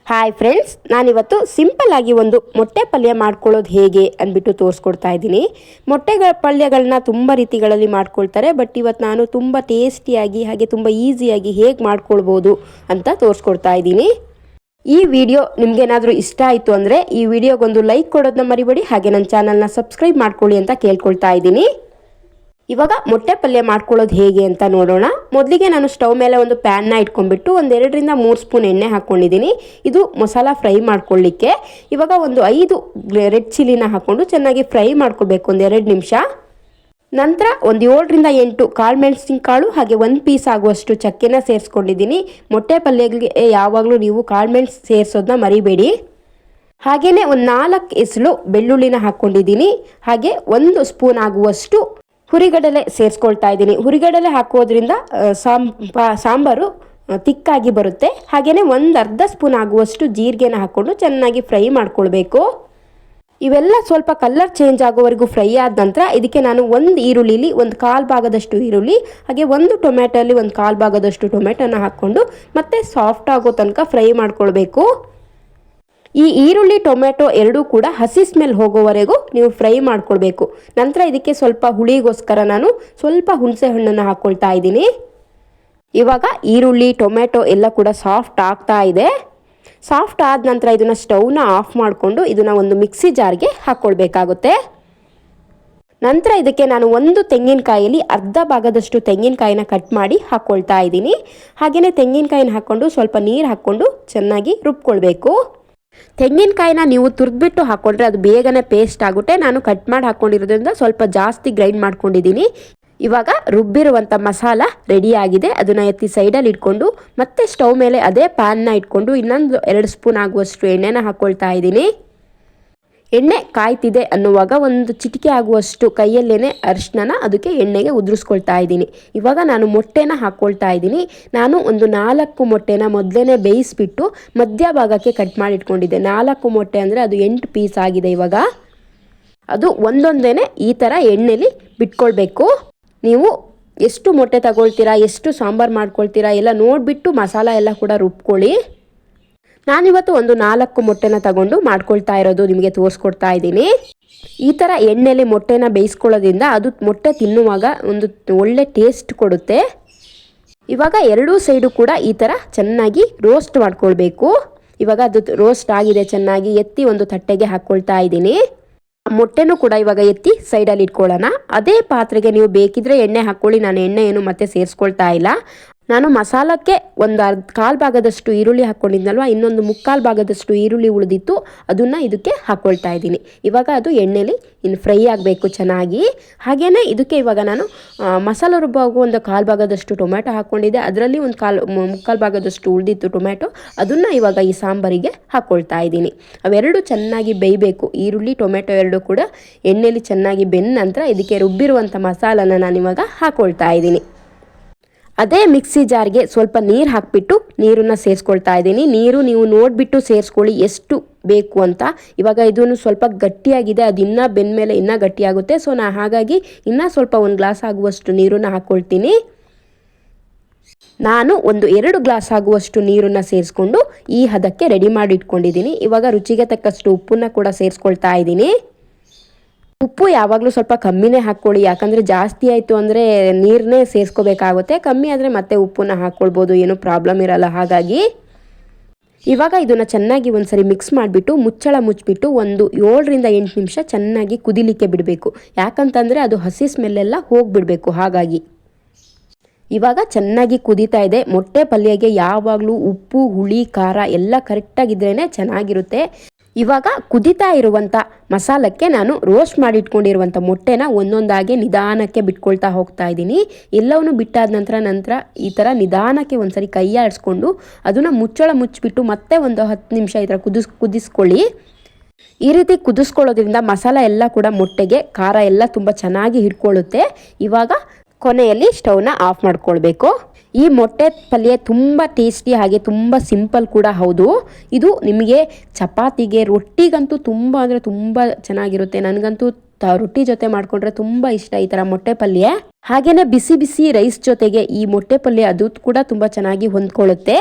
Hi friends, ನಾನಿವತ್ತು simple ಆಗಿ ಒಂದು ಮೊಟ್ಟೆ ಪಲ್ಯ ಮಾಡ್ಕೊಳ್ಳೋದು ಹೇಗೆ ಅಂದ್ಬಿಟ್ಟು ತೋರಿಸ್ಕೊಡ್ತಾ ಇದ್ದೀನಿ. ಮೊಟ್ಟೆಗಳ ಪಲ್ಯಗಳನ್ನ ತುಂಬ ರೀತಿಗಳಲ್ಲಿ ಮಾಡ್ಕೊಳ್ತಾರೆ, ಬಟ್ ಇವತ್ತು ನಾನು ತುಂಬ ಟೇಸ್ಟಿಯಾಗಿ ಹಾಗೆ ತುಂಬ ಈಸಿಯಾಗಿ ಹೇಗೆ ಮಾಡ್ಕೊಳ್ಬೋದು ಅಂತ ತೋರಿಸ್ಕೊಡ್ತಾ ಇದ್ದೀನಿ. ಈ ವಿಡಿಯೋ ನಿಮ್ಗೇನಾದರೂ ಇಷ್ಟ ಆಯಿತು ಅಂದರೆ ಈ ವಿಡಿಯೋಗೊಂದು ಲೈಕ್ ಕೊಡೋದನ್ನ ಮರಿಬೇಡಿ, ಹಾಗೆ ನನ್ನ ಚಾನಲ್ನ ಸಬ್ಸ್ಕ್ರೈಬ್ ಮಾಡ್ಕೊಳ್ಳಿ ಅಂತ ಕೇಳ್ಕೊಳ್ತಾ ಇದ್ದೀನಿ. ಇವಾಗ ಮೊಟ್ಟೆ ಪಲ್ಯ ಮಾಡ್ಕೊಳ್ಳೋದು ಹೇಗೆ ಅಂತ ನೋಡೋಣ. ಮೊದಲಿಗೆ ನಾನು ಸ್ಟವ್ ಮೇಲೆ ಒಂದು ಪ್ಯಾನ್ನ ಇಟ್ಕೊಂಡ್ಬಿಟ್ಟು ಒಂದು 2 ರಿಂದ 3 ಸ್ಪೂನ್ ಎಣ್ಣೆ ಹಾಕ್ಕೊಂಡಿದ್ದೀನಿ. ಇದು ಮಸಾಲ ಫ್ರೈ ಮಾಡ್ಕೊಳ್ಳಿಕ್ಕೆ. ಇವಾಗ ಒಂದು 5 ರೆಡ್ ಚಿಲ್ಲಿನ ಹಾಕ್ಕೊಂಡು ಚೆನ್ನಾಗಿ ಫ್ರೈ ಮಾಡ್ಕೋಬೇಕು ಒಂದು 2 ನಿಮಿಷ. ನಂತರ ಒಂದು 7 ರಿಂದ 8 ಕಾಳು ಮೆಣಸಿನ ಕಾಳು ಹಾಗೆ 1 ಪೀಸ್ ಆಗುವಷ್ಟು ಚಕ್ಕೆನ ಸೇರಿಸ್ಕೊಂಡಿದ್ದೀನಿ. ಮೊಟ್ಟೆ ಪಲ್ಯಗಳಿಗೆ ಯಾವಾಗಲೂ ನೀವು ಕಾಳು ಮೆಣಸು ಸೇರಿಸೋದನ್ನ ಮರಿಬೇಡಿ. ಹಾಗೆಯೇ ಒಂದು 4 ಎಸಳು ಬೆಳ್ಳುಳ್ಳಿನ ಹಾಕ್ಕೊಂಡಿದ್ದೀನಿ. ಹಾಗೆ 1 ಸ್ಪೂನ್ ಆಗುವಷ್ಟು ಹುರಿಗಡಲೆ ಸೇರಿಸ್ಕೊಳ್ತಾ ಇದ್ದೀನಿ. ಹುರಿಗಡಲೆ ಹಾಕೋದ್ರಿಂದ ಸಾಂಬಾರು ತಿಕ್ಕಾಗಿ ಬರುತ್ತೆ. ಹಾಗೆಯೇ ಒಂದು ಅರ್ಧ ಸ್ಪೂನ್ ಆಗುವಷ್ಟು ಜೀರಿಗೆನ ಹಾಕ್ಕೊಂಡು ಚೆನ್ನಾಗಿ ಫ್ರೈ ಮಾಡ್ಕೊಳ್ಬೇಕು. ಇವೆಲ್ಲ ಸ್ವಲ್ಪ ಕಲರ್ ಚೇಂಜ್ ಆಗೋವರೆಗೂ ಫ್ರೈ ಆದ ನಂತರ ಇದಕ್ಕೆ ನಾನು ಒಂದು ಈರುಳ್ಳಿಲಿ ಒಂದು 1/4 ಭಾಗದಷ್ಟು ಈರುಳ್ಳಿ ಹಾಗೆ ಒಂದು ಟೊಮೆಟೊಲಿ ಒಂದು 1/4 ಭಾಗದಷ್ಟು ಟೊಮೆಟೊನ ಹಾಕ್ಕೊಂಡು ಮತ್ತೆ ಸಾಫ್ಟ್ ಆಗೋ ತನಕ ಫ್ರೈ ಮಾಡ್ಕೊಳ್ಬೇಕು. ಈ ಈರುಳ್ಳಿ ಟೊಮೆಟೊ ಎರಡೂ ಕೂಡ ಹಸಿ ಸ್ಮೆಲ್ ಹೋಗೋವರೆಗೂ ನೀವು ಫ್ರೈ ಮಾಡ್ಕೊಳ್ಬೇಕು. ನಂತರ ಇದಕ್ಕೆ ಸ್ವಲ್ಪ ಹುಳಿಗೋಸ್ಕರ ನಾನು ಸ್ವಲ್ಪ ಹುಣಸೆ ಹಣ್ಣನ್ನು ಹಾಕ್ಕೊಳ್ತಾ ಇದ್ದೀನಿ. ಇವಾಗ ಈರುಳ್ಳಿ ಟೊಮೆಟೊ ಎಲ್ಲ ಕೂಡ ಸಾಫ್ಟ್ ಆಗ್ತಾ ಇದೆ. ಸಾಫ್ಟ್ ಆದ ನಂತರ ಇದನ್ನು ಸ್ಟವ್ನ ಆಫ್ ಮಾಡಿಕೊಂಡು ಇದನ್ನು ಒಂದು ಮಿಕ್ಸಿ ಜಾರ್ಗೆ ಹಾಕ್ಕೊಳ್ಬೇಕಾಗುತ್ತೆ. ನಂತರ ಇದಕ್ಕೆ ನಾನು ಒಂದು ತೆಂಗಿನಕಾಯಲ್ಲಿ ಅರ್ಧ ಭಾಗದಷ್ಟು ತೆಂಗಿನಕಾಯಿನ ಕಟ್ ಮಾಡಿ ಹಾಕ್ಕೊಳ್ತಾ ಇದ್ದೀನಿ. ಹಾಗೆಯೇ ತೆಂಗಿನಕಾಯಿನ ಹಾಕ್ಕೊಂಡು ಸ್ವಲ್ಪ ನೀರು ಹಾಕ್ಕೊಂಡು ಚೆನ್ನಾಗಿ ರುಬ್ಕೊಳ್ಬೇಕು. ತೆಂಗಿನಕಾಯಿನ ನೀವು ತುರಿದ್ಬಿಟ್ಟು ಹಾಕ್ಕೊಂಡ್ರೆ ಅದು ಬೇಗನೆ ಪೇಸ್ಟ್ ಆಗುತ್ತೆ. ನಾನು ಕಟ್ ಮಾಡಿ ಹಾಕ್ಕೊಂಡಿರೋದ್ರಿಂದ ಸ್ವಲ್ಪ ಜಾಸ್ತಿ ಗ್ರೈಂಡ್ ಮಾಡ್ಕೊಂಡಿದ್ದೀನಿ. ಇವಾಗ ರುಬ್ಬಿರುವಂಥ ಮಸಾಲ ರೆಡಿ ಆಗಿದೆ. ಅದನ್ನು ಎತ್ತಿ ಸೈಡಲ್ಲಿ ಇಟ್ಕೊಂಡು ಮತ್ತೆ ಸ್ಟವ್ ಮೇಲೆ ಅದೇ ಪ್ಯಾನ್ನ ಇಟ್ಕೊಂಡು ಇನ್ನೊಂದು 2 ಸ್ಪೂನ್ ಆಗುವಷ್ಟು ಎಣ್ಣೆನ ಹಾಕ್ಕೊಳ್ತಾ ಇದ್ದೀನಿ. ಎಣ್ಣೆ ಕಾಯ್ತಿದೆ ಅನ್ನುವಾಗ ಒಂದು ಚಿಟಿಕೆ ಆಗುವಷ್ಟು ಕೈಯಲ್ಲೇನೆ ಅರಿಶಿನ ಅದಕ್ಕೆ ಎಣ್ಣೆಗೆ ಉದುರಿಸ್ಕೊಳ್ತಾ ಇದ್ದೀನಿ. ಇವಾಗ ನಾನು ಮೊಟ್ಟೆನ ಹಾಕ್ಕೊಳ್ತಾ ಇದ್ದೀನಿ. ನಾನು ಒಂದು 4 ಮೊಟ್ಟೆನ ಮೊದಲೇ ಬೇಯಿಸ್ಬಿಟ್ಟು ಮಧ್ಯ ಭಾಗಕ್ಕೆ ಕಟ್ ಮಾಡಿ ಇಟ್ಕೊಂಡಿದ್ದೆ. 4 ಮೊಟ್ಟೆ ಅಂದರೆ ಅದು 8 ಪೀಸ್ ಆಗಿದೆ. ಇವಾಗ ಅದು ಒಂದೊಂದೇ ಈ ಥರ ಎಣ್ಣೆಲಿ ಬಿಟ್ಕೊಳ್ಬೇಕು. ನೀವು ಎಷ್ಟು ಮೊಟ್ಟೆ ತಗೊಳ್ತೀರಾ, ಎಷ್ಟು ಸಾಂಬಾರು ಮಾಡ್ಕೊಳ್ತೀರಾ ಎಲ್ಲ ನೋಡಿಬಿಟ್ಟು ಮಸಾಲ ಎಲ್ಲ ಕೂಡ ರುಬ್ಕೊಳ್ಳಿ. ನಾನಿವತ್ತು ಒಂದು 4 ಮೊಟ್ಟೆನ ತಗೊಂಡು ಮಾಡ್ಕೊಳ್ತಾ ಇರೋದು ನಿಮಗೆ ತೋರಿಸ್ಕೊಡ್ತಾ ಇದ್ದೀನಿ. ಈ ಥರ ಎಣ್ಣೆಯಲ್ಲಿ ಮೊಟ್ಟೆನ ಬೇಯಿಸ್ಕೊಳ್ಳೋದ್ರಿಂದ ಅದು ಮೊಟ್ಟೆ ತಿನ್ನುವಾಗ ಒಂದು ಒಳ್ಳೆ ಟೇಸ್ಟ್ ಕೊಡುತ್ತೆ. ಇವಾಗ ಎರಡೂ ಸೈಡು ಕೂಡ ಈ ಥರ ಚೆನ್ನಾಗಿ ರೋಸ್ಟ್ ಮಾಡ್ಕೊಳ್ಬೇಕು. ಇವಾಗ ಅದು ರೋಸ್ಟ್ ಆಗಿದೆ. ಚೆನ್ನಾಗಿ ಎತ್ತಿ ಒಂದು ತಟ್ಟೆಗೆ ಹಾಕ್ಕೊಳ್ತಾ ಇದ್ದೀನಿ. ಮೊಟ್ಟೆನೂ ಕೂಡ ಇವಾಗ ಎತ್ತಿ ಸೈಡಲ್ಲಿ ಇಟ್ಕೊಳ್ಳೋಣ. ಅದೇ ಪಾತ್ರೆಗೆ ನೀವು ಬೇಕಿದ್ರೆ ಎಣ್ಣೆ ಹಾಕ್ಕೊಳ್ಳಿ. ನಾನು ಎಣ್ಣೆ ಏನು ಮತ್ತೆ ಸೇರಿಸ್ಕೊಳ್ತಾ ಇಲ್ಲ. ನಾನು ಮಸಾಲಕ್ಕೆ ಒಂದು 1/4 ಭಾಗದಷ್ಟು ಈರುಳ್ಳಿ ಹಾಕ್ಕೊಂಡಿದ್ನಲ್ವ, ಇನ್ನೊಂದು 3/4 ಭಾಗದಷ್ಟು ಈರುಳ್ಳಿ ಉಳಿದಿತ್ತು, ಅದನ್ನು ಇದಕ್ಕೆ ಹಾಕ್ಕೊಳ್ತಾ ಇದ್ದೀನಿ. ಇವಾಗ ಅದು ಎಣ್ಣೆಲಿ ಫ್ರೈ ಆಗಬೇಕು ಚೆನ್ನಾಗಿ. ಹಾಗೆಯೇ ಇದಕ್ಕೆ ಇವಾಗ ನಾನು ಮಸಾಲ ರುಬ್ಬಾಗು ಒಂದು 1/4 ಭಾಗದಷ್ಟು ಟೊಮೆಟೊ ಹಾಕ್ಕೊಂಡಿದ್ದೆ. ಅದರಲ್ಲಿ ಒಂದು 3/4 ಭಾಗದಷ್ಟು ಉಳಿದಿತ್ತು ಟೊಮೆಟೊ, ಅದನ್ನು ಇವಾಗ ಈ ಸಾಂಬಾರಿಗೆ ಹಾಕ್ಕೊಳ್ತಾ ಇದ್ದೀನಿ. ಅವೆರಡು ಚೆನ್ನಾಗಿ ಬೇಯಬೇಕು. ಈರುಳ್ಳಿ ಟೊಮೆಟೊ ಎರಡು ಕೂಡ ಎಣ್ಣೆಲಿ ಚೆನ್ನಾಗಿ ಬೆಂದ ನಂತರ ಇದಕ್ಕೆ ರುಬ್ಬಿರುವಂಥ ಮಸಾಲನ ನಾನಿವಾಗ ಹಾಕ್ಕೊಳ್ತಾ ಇದ್ದೀನಿ. ಅದೇ ಮಿಕ್ಸಿ ಜಾರ್ಗೆ ಸ್ವಲ್ಪ ನೀರು ಹಾಕಿಬಿಟ್ಟು ನೀರನ್ನು ಸೇರಿಸ್ಕೊಳ್ತಾ ಇದ್ದೀನಿ. ನೀರು ನೀವು ನೋಡಿಬಿಟ್ಟು ಸೇರಿಸ್ಕೊಳ್ಳಿ ಎಷ್ಟು ಬೇಕು ಅಂತ. ಇವಾಗ ಇದನ್ನು ಸ್ವಲ್ಪ ಗಟ್ಟಿಯಾಗಿದೆ, ಅದು ಇನ್ನೂ ಬೆಂದ ಮೇಲೆ ಇನ್ನೂ ಗಟ್ಟಿಯಾಗುತ್ತೆ. ಸೊ ಹಾಗಾಗಿ ಇನ್ನೂ ಸ್ವಲ್ಪ 1 ಗ್ಲಾಸ್ ಆಗುವಷ್ಟು ನೀರನ್ನು ಹಾಕ್ಕೊಳ್ತೀನಿ. ನಾನು ಒಂದು 2 ಗ್ಲಾಸ್ ಆಗುವಷ್ಟು ನೀರನ್ನು ಸೇರಿಸ್ಕೊಂಡು ಈ ಹದಕ್ಕೆ ರೆಡಿ ಮಾಡಿ ಇಟ್ಕೊಂಡಿದ್ದೀನಿ. ಇವಾಗ ರುಚಿಗೆ ತಕ್ಕಷ್ಟು ಉಪ್ಪನ್ನು ಕೂಡ ಸೇರಿಸ್ಕೊಳ್ತಾ ಇದ್ದೀನಿ. ಉಪ್ಪು ಯಾವಾಗಲೂ ಸ್ವಲ್ಪ ಕಮ್ಮಿನೇ ಹಾಕ್ಕೊಳ್ಳಿ, ಯಾಕಂದರೆ ಜಾಸ್ತಿ ಆಯಿತು ಅಂದರೆ ನೀರನ್ನೇ ಸೇರಿಸ್ಕೋಬೇಕಾಗುತ್ತೆ. ಕಮ್ಮಿ ಆದರೆ ಮತ್ತೆ ಉಪ್ಪನ್ನ ಹಾಕ್ಕೊಳ್ಬೋದು, ಏನೂ ಪ್ರಾಬ್ಲಮ್ ಇರಲ್ಲ. ಹಾಗಾಗಿ ಇವಾಗ ಇದನ್ನು ಚೆನ್ನಾಗಿ ಒಂದ್ಸರಿ ಮಿಕ್ಸ್ ಮಾಡಿಬಿಟ್ಟು ಮುಚ್ಚಳ ಮುಚ್ಚಿಬಿಟ್ಟು ಒಂದು 7 ರಿಂದ 8 ನಿಮಿಷ ಚೆನ್ನಾಗಿ ಕುದಿಲಿಕ್ಕೆ ಬಿಡಬೇಕು. ಯಾಕಂತಂದರೆ ಅದು ಹಸಿ ಸ್ಮೆಲ್ಲೆಲ್ಲ ಹೋಗಿಬಿಡಬೇಕು. ಹಾಗಾಗಿ ಇವಾಗ ಚೆನ್ನಾಗಿ ಕುದೀತಾ ಇದೆ. ಮೊಟ್ಟೆ ಪಲ್ಯಗೆ ಯಾವಾಗಲೂ ಉಪ್ಪು ಹುಳಿ ಖಾರ ಎಲ್ಲ ಕರೆಕ್ಟಾಗಿದ್ರೇ ಚೆನ್ನಾಗಿರುತ್ತೆ. ಇವಾಗ ಕುದೀತಾ ಇರುವಂಥ ಮಸಾಲಕ್ಕೆ ನಾನು ರೋಸ್ಟ್ ಮಾಡಿ ಇಟ್ಕೊಂಡಿರುವಂಥ ಮೊಟ್ಟೆನ ಒಂದೊಂದಾಗಿ ನಿಧಾನಕ್ಕೆ ಬಿಟ್ಕೊಳ್ತಾ ಹೋಗ್ತಾ ಇದ್ದೀನಿ. ಎಲ್ಲವನ್ನೂ ಬಿಟ್ಟಾದ ನಂತರ ಈ ಥರ ನಿಧಾನಕ್ಕೆ ಒಂದ್ಸರಿ ಕೈ ಆಡಿಸ್ಕೊಂಡು ಅದನ್ನು ಮುಚ್ಚಳ ಮುಚ್ಚಿಬಿಟ್ಟು ಮತ್ತೆ ಒಂದು 10 ನಿಮಿಷ ಈ ಥರ ಕುದಿಸ್ಕೊಳ್ಳಿ. ಈ ರೀತಿ ಕುದಿಸ್ಕೊಳ್ಳೋದ್ರಿಂದ ಮಸಾಲ ಎಲ್ಲ ಕೂಡ ಮೊಟ್ಟೆಗೆ ಖಾರ ಎಲ್ಲ ತುಂಬ ಚೆನ್ನಾಗಿ ಹಿಡ್ಕೊಳ್ಳುತ್ತೆ. ಇವಾಗ ಕೊನೆಯಲ್ಲಿ ಸ್ಟವ್ನ ಆಫ್ ಮಾಡ್ಕೊಳ್ಬೇಕು. ಈ ಮೊಟ್ಟೆ ಪಲ್ಯ ತುಂಬ ಟೇಸ್ಟಿ ಹಾಗೆ ತುಂಬ ಸಿಂಪಲ್ ಕೂಡ ಹೌದು. ಇದು ನಿಮಗೆ ಚಪಾತಿಗೆ ರೊಟ್ಟಿಗಂತೂ ತುಂಬ ಅಂದರೆ ತುಂಬ ಚೆನ್ನಾಗಿರುತ್ತೆ. ನನಗಂತೂ ರೊಟ್ಟಿ ಜೊತೆ ಮಾಡಿಕೊಂಡ್ರೆ ತುಂಬ ಇಷ್ಟ ಈ ಥರ ಮೊಟ್ಟೆ ಪಲ್ಯ. ಹಾಗೆಯೇ ಬಿಸಿ ಬಿಸಿ ರೈಸ್ ಜೊತೆಗೆ ಈ ಮೊಟ್ಟೆ ಪಲ್ಯ ಅದು ಕೂಡ ತುಂಬ ಚೆನ್ನಾಗಿ ಹೊಂದ್ಕೊಳ್ಳುತ್ತೆ.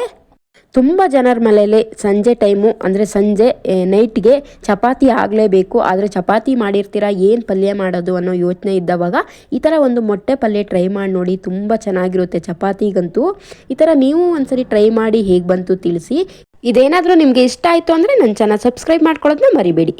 ತುಂಬ ಜನರ ಮನೆಯಲ್ಲಿ ಸಂಜೆ ಟೈಮು ಅಂದರೆ ಸಂಜೆ ನೈಟ್ಗೆ ಚಪಾತಿ ಆಗಲೇಬೇಕು. ಆದರೆ ಚಪಾತಿ ಮಾಡಿರ್ತೀರ, ಏನು ಪಲ್ಯ ಮಾಡೋದು ಅನ್ನೋ ಯೋಚನೆ ಇದ್ದವಾಗ ಈ ಥರ ಒಂದು ಮೊಟ್ಟೆ ಪಲ್ಯ ಟ್ರೈ ಮಾಡಿ ನೋಡಿ, ತುಂಬ ಚೆನ್ನಾಗಿರುತ್ತೆ ಚಪಾತಿಗಂತೂ. ಈ ಥರ ನೀವು ಒಂದ್ಸರಿ ಟ್ರೈ ಮಾಡಿ ಹೇಗೆ ಬಂತು ತಿಳಿಸಿ. ಇದೇನಾದರೂ ನಿಮಗೆ ಇಷ್ಟ ಆಯಿತು ಅಂದರೆ ನನ್ನ ಚಾನಲ್ ಸಬ್ಸ್ಕ್ರೈಬ್ ಮಾಡ್ಕೊಳ್ಳೋದನ್ನ ಮರಿಬೇಡಿ.